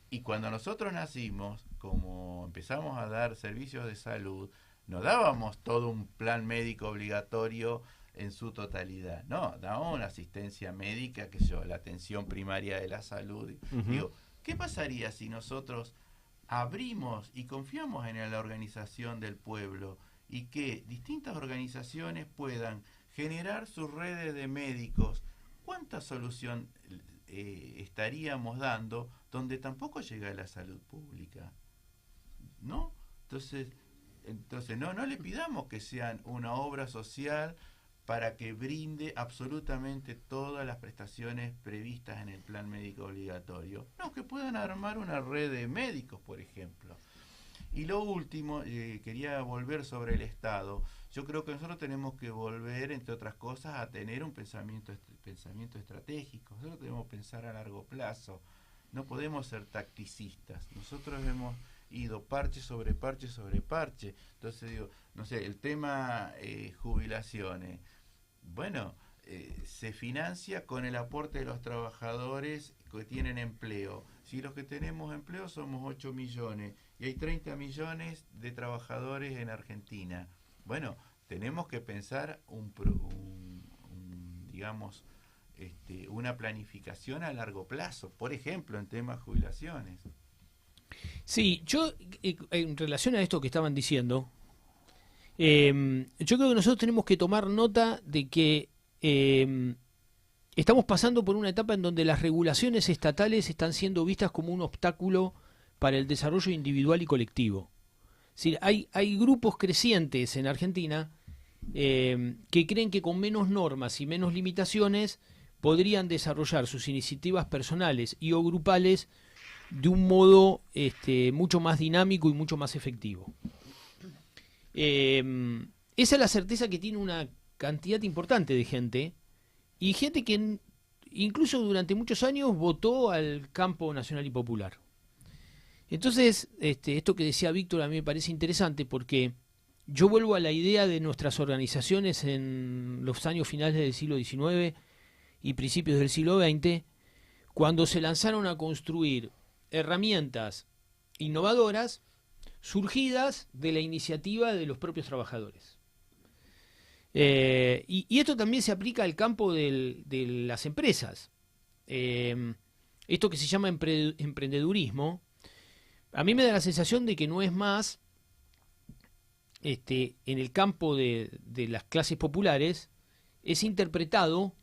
C: Y cuando nosotros nacimos, como empezamos a dar servicios de salud, no dábamos todo un plan médico obligatorio en su totalidad. No, dábamos una asistencia médica, la atención primaria de la salud. Digo, ¿qué pasaría si nosotros abrimos y confiamos en la organización del pueblo y que distintas organizaciones puedan generar sus redes de médicos? ¿Cuánta solución estaríamos dando donde tampoco llega la salud pública? Entonces no le pidamos que sean una obra social para que brinde absolutamente todas las prestaciones previstas en el plan médico obligatorio. No, que puedan armar una red de médicos, por ejemplo. Y lo último, quería volver sobre el Estado. Yo creo que nosotros tenemos que volver, entre otras cosas, a tener un pensamiento estratégico. Nosotros debemos pensar a largo plazo. No podemos ser tacticistas. Nosotros hemos ido parche sobre parche sobre parche. Entonces digo, no sé, el tema jubilaciones. Bueno, se financia con el aporte de los trabajadores que tienen empleo. Si los que tenemos empleo somos 8 millones y hay 30 millones de trabajadores en Argentina. Bueno, tenemos que pensar digamos, una planificación a largo plazo, por ejemplo, en temas jubilaciones.
D: Sí, yo en relación a esto que estaban diciendo, yo creo que nosotros tenemos que tomar nota de que estamos pasando por una etapa en donde las regulaciones estatales están siendo vistas como un obstáculo para el desarrollo individual y colectivo. Es decir, hay grupos crecientes en Argentina que creen que con menos normas y menos limitaciones podrían desarrollar sus iniciativas personales y o grupales de un modo mucho más dinámico y mucho más efectivo. Esa es la certeza que tiene una cantidad importante de gente, y gente que incluso durante muchos años votó al campo nacional y popular. Entonces, esto que decía Víctor a mí me parece interesante, porque yo vuelvo a la idea de nuestras organizaciones en los años finales del siglo XIX y principios del siglo XX, cuando se lanzaron a construir herramientas innovadoras surgidas de la iniciativa de los propios trabajadores. Y esto también se aplica al campo de las empresas. Esto que se llama emprendedurismo, a mí me da la sensación de que no es más en el campo de las clases populares, es interpretado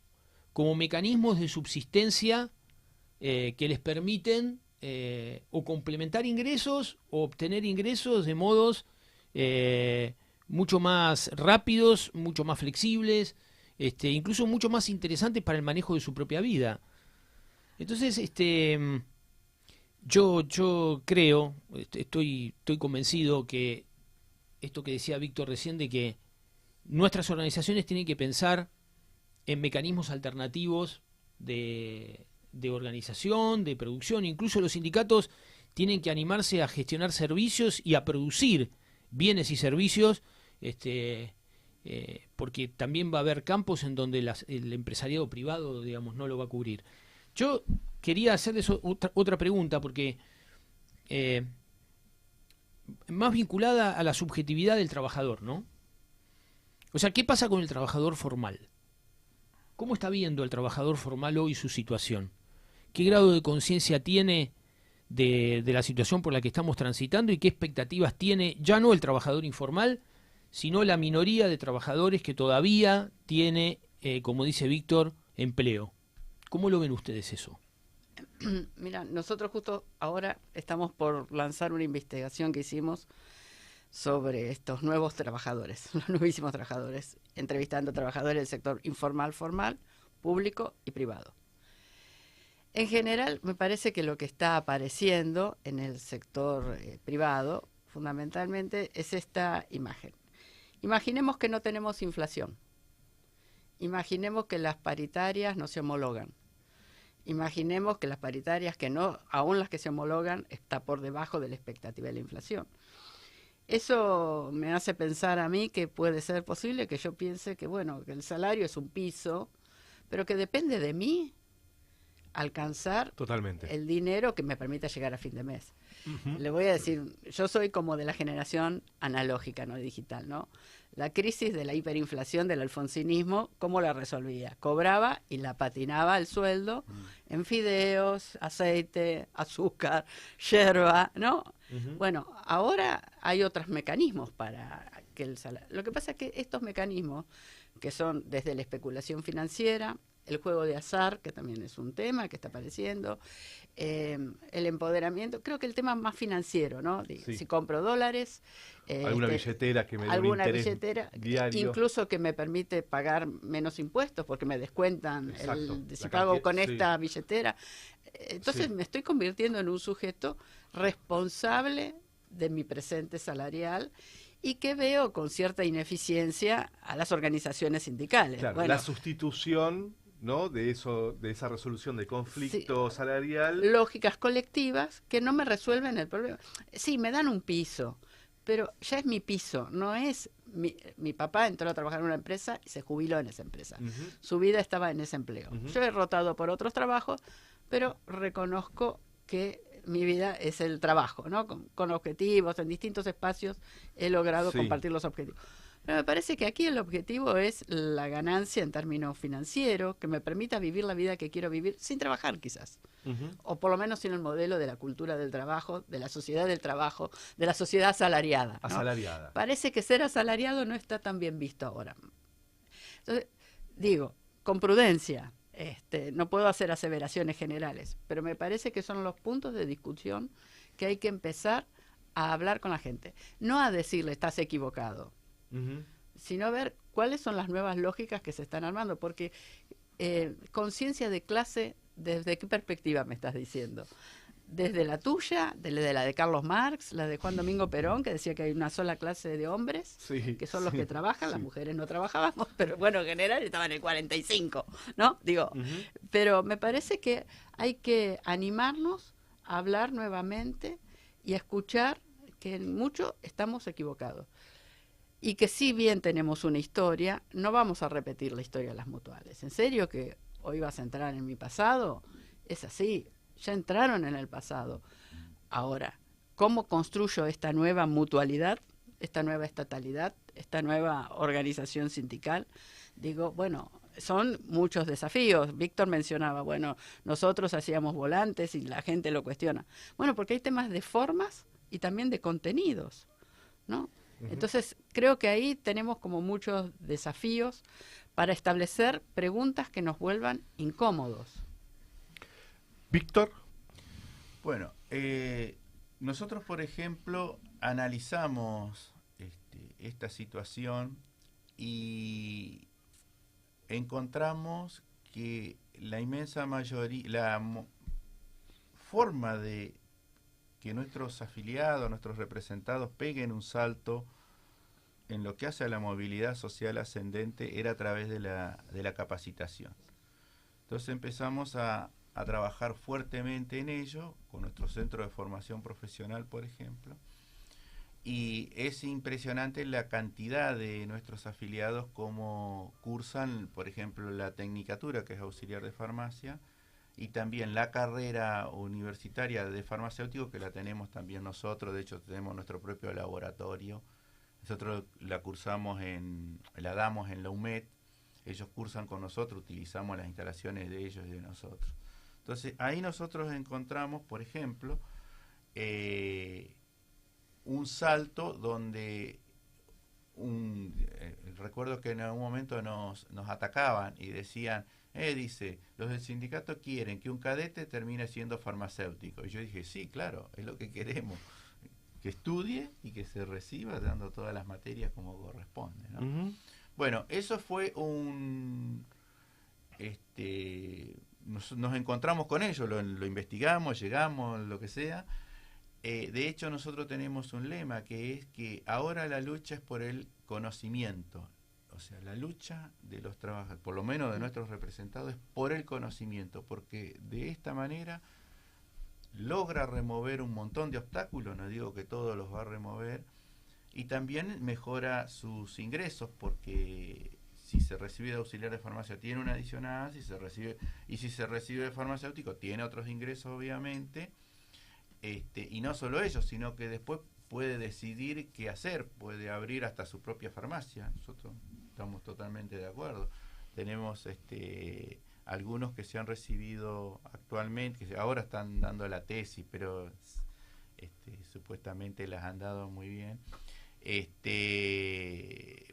D: como mecanismos de subsistencia que les permiten o complementar ingresos o obtener ingresos de modos mucho más rápidos, mucho más flexibles, incluso mucho más interesantes para el manejo de su propia vida. Entonces, yo creo, estoy convencido que esto que decía Víctor recién, de que nuestras organizaciones tienen que pensar en mecanismos alternativos de organización, de producción. Incluso los sindicatos tienen que animarse a gestionar servicios y a producir bienes y servicios, porque también va a haber campos en donde el empresariado privado, digamos, no lo va a cubrir. Yo quería hacerles otra pregunta, porque más vinculada a la subjetividad del trabajador, ¿no? O sea, ¿qué pasa con el trabajador formal? ¿Cómo está viendo el trabajador formal hoy su situación? ¿Qué grado de conciencia tiene de la situación por la que estamos transitando y qué expectativas tiene ya no el trabajador informal, sino la minoría de trabajadores que todavía tiene, como dice Víctor, empleo? ¿Cómo lo ven ustedes eso?
B: Mira, nosotros justo ahora estamos por lanzar una investigación que hicimos sobre estos nuevos trabajadores, los nuevísimos trabajadores, entrevistando trabajadores del sector informal, formal, público y privado. En general, me parece que lo que está apareciendo en el sector privado, fundamentalmente, es esta imagen. Imaginemos que no tenemos inflación. Imaginemos que las paritarias no se homologan. Imaginemos que las paritarias que no, aún las que se homologan, está por debajo de la expectativa de la inflación. Eso me hace pensar a mí que puede ser posible que yo piense que, bueno, que el salario es un piso, pero que depende de mí alcanzar
A: Totalmente
B: el dinero que me permita llegar a fin de mes.
A: Uh-huh.
B: Le voy a decir, yo soy como de la generación analógica, no digital, ¿no? La crisis de la hiperinflación del alfonsinismo, ¿cómo la resolvía? Cobraba y la patinaba el sueldo en fideos, aceite, azúcar, yerba, ¿no? Uh-huh. Bueno, ahora hay otros mecanismos para que el salario... Lo que pasa es que estos mecanismos, que son desde la especulación financiera, el juego de azar, que también es un tema que está apareciendo, el empoderamiento, creo que el tema más financiero, ¿no?
A: Sí.
B: Si compro dólares,
A: Alguna billetera que me dé un
B: alguna
A: interés
B: billetera,
A: diario.
B: incluso que me permite pagar menos impuestos porque me descuentan
A: Exacto,
B: si
A: la
B: pago
A: cantidad,
B: con
A: sí.
B: esta billetera. Entonces
A: Sí.
B: me estoy convirtiendo en un sujeto responsable de mi presente salarial y que veo con cierta ineficiencia a las organizaciones sindicales.
A: Claro,
B: Bueno,
A: la sustitución, ¿no? De eso, de esa resolución de conflicto salarial.
B: lógicas colectivas que no me resuelven el problema. Sí, me dan un piso, pero ya es mi piso, no es mi papá entró a trabajar en una empresa y se jubiló en esa empresa.
A: Ujú.
B: Su vida estaba en ese empleo.
A: Ujú.
B: Yo he rotado por otros trabajos, pero reconozco que mi vida es el trabajo, ¿no? Con objetivos, en distintos espacios he logrado
A: Sí.
B: compartir los objetivos. Pero me parece que aquí el objetivo es la ganancia en términos financieros, que me permita vivir la vida que quiero vivir sin trabajar quizás,
A: Ujú.
B: o por lo menos sin el modelo de la cultura del trabajo, de la sociedad del trabajo, de la sociedad asalariada, ¿no?
A: Asalariada.
B: Parece que ser asalariado no está tan bien visto ahora. Entonces, digo, con prudencia, no puedo hacer aseveraciones generales, pero me parece que son los puntos de discusión que hay que empezar a hablar con la gente. No a decirle, estás equivocado,
A: Ujú.
B: sino ver cuáles son las nuevas lógicas que se están armando, porque conciencia de clase, ¿desde qué perspectiva me estás diciendo? Desde la tuya, desde la de Carlos Marx, la de Juan Domingo Perón, que decía que hay una sola clase de hombres,
A: Sí,
B: que son los
A: sí,
B: que trabajan, las
A: sí.
B: mujeres no trabajábamos, pero bueno, en general estaban en el 45, ¿no? Digo,
A: Ujú.
B: pero me parece que hay que animarnos a hablar nuevamente y a escuchar que en mucho estamos equivocados. Y que si bien tenemos una historia, no vamos a repetir la historia de las mutuales. ¿En serio que hoy vas a entrar en mi pasado? Es así, ya entraron en el pasado. Ahora, ¿cómo construyo esta nueva mutualidad, esta nueva estatalidad, esta nueva organización sindical? Digo, bueno, son muchos desafíos. Víctor mencionaba, bueno, nosotros hacíamos volantes y la gente lo cuestiona. Bueno, porque hay temas de formas y también de contenidos, ¿no? Entonces, creo que ahí tenemos como muchos desafíos para establecer preguntas que nos vuelvan incómodos.
A: Víctor.
C: Bueno, nosotros, por ejemplo, analizamos esta situación y encontramos que la inmensa mayoría, forma de que nuestros afiliados, nuestros representados peguen un salto en lo que hace a la movilidad social ascendente era a través de la capacitación. Entonces empezamos a trabajar fuertemente en ello, con nuestro centro de formación profesional, por ejemplo, y es impresionante la cantidad de nuestros afiliados como cursan, por ejemplo, la tecnicatura, que es auxiliar de farmacia, y también la carrera universitaria de farmacéutico, que la tenemos también nosotros. De hecho tenemos nuestro propio laboratorio. Nosotros la damos en la UMED, ellos cursan con nosotros, utilizamos las instalaciones de ellos y de nosotros. Entonces ahí nosotros encontramos, por ejemplo, un salto donde recuerdo que en algún momento nos atacaban y decían, dice, los del sindicato quieren que un cadete termine siendo farmacéutico. Y yo dije, sí, claro, es lo que queremos, que estudie y que se reciba dando todas las materias como corresponde, ¿no?
A: Ujú.
C: Bueno, eso fue nos encontramos con ellos, lo investigamos, llegamos, lo que sea. De hecho, nosotros tenemos un lema que es que ahora la lucha es por el conocimiento. O sea, la lucha de los trabajadores, por lo menos de nuestros representados, es por el conocimiento, porque de esta manera logra remover un montón de obstáculos, no digo que todos los va a remover, y también mejora sus ingresos, porque si se recibe de auxiliar de farmacia tiene una adicional, si se recibe de farmacéutico tiene otros ingresos, obviamente. Y no solo ellos, sino que después puede decidir qué hacer, puede abrir hasta su propia farmacia. Nosotros estamos totalmente de acuerdo. Tenemos algunos que se han recibido actualmente, que ahora están dando la tesis, pero supuestamente las han dado muy bien.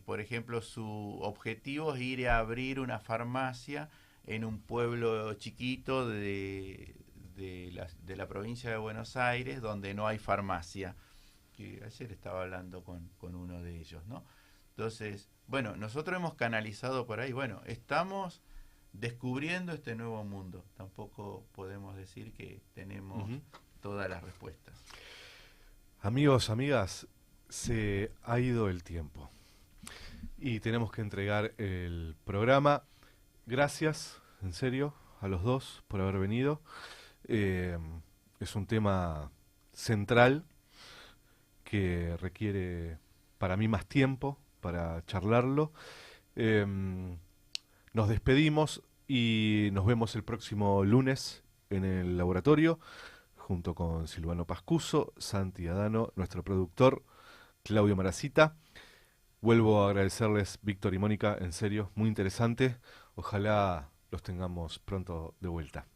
C: Por ejemplo, su objetivo es ir a abrir una farmacia en un pueblo chiquito de de la provincia de Buenos Aires donde no hay farmacia. Que ayer estaba hablando con uno de ellos, ¿no? Entonces, bueno, nosotros hemos canalizado por ahí, bueno, estamos descubriendo este nuevo mundo. Tampoco podemos decir que tenemos todas las respuestas.
A: Amigos, amigas, se ha ido el tiempo y tenemos que entregar el programa. Gracias, en serio, a los dos por haber venido. Es un tema central que requiere para mí más tiempo para charlarlo. Nos despedimos y nos vemos el próximo lunes en el laboratorio junto con Silvano Pascuso, Santi Adano, nuestro productor, Claudio Maracita. Vuelvo a agradecerles, Víctor y Mónica, en serio, muy interesante. Ojalá los tengamos pronto de vuelta.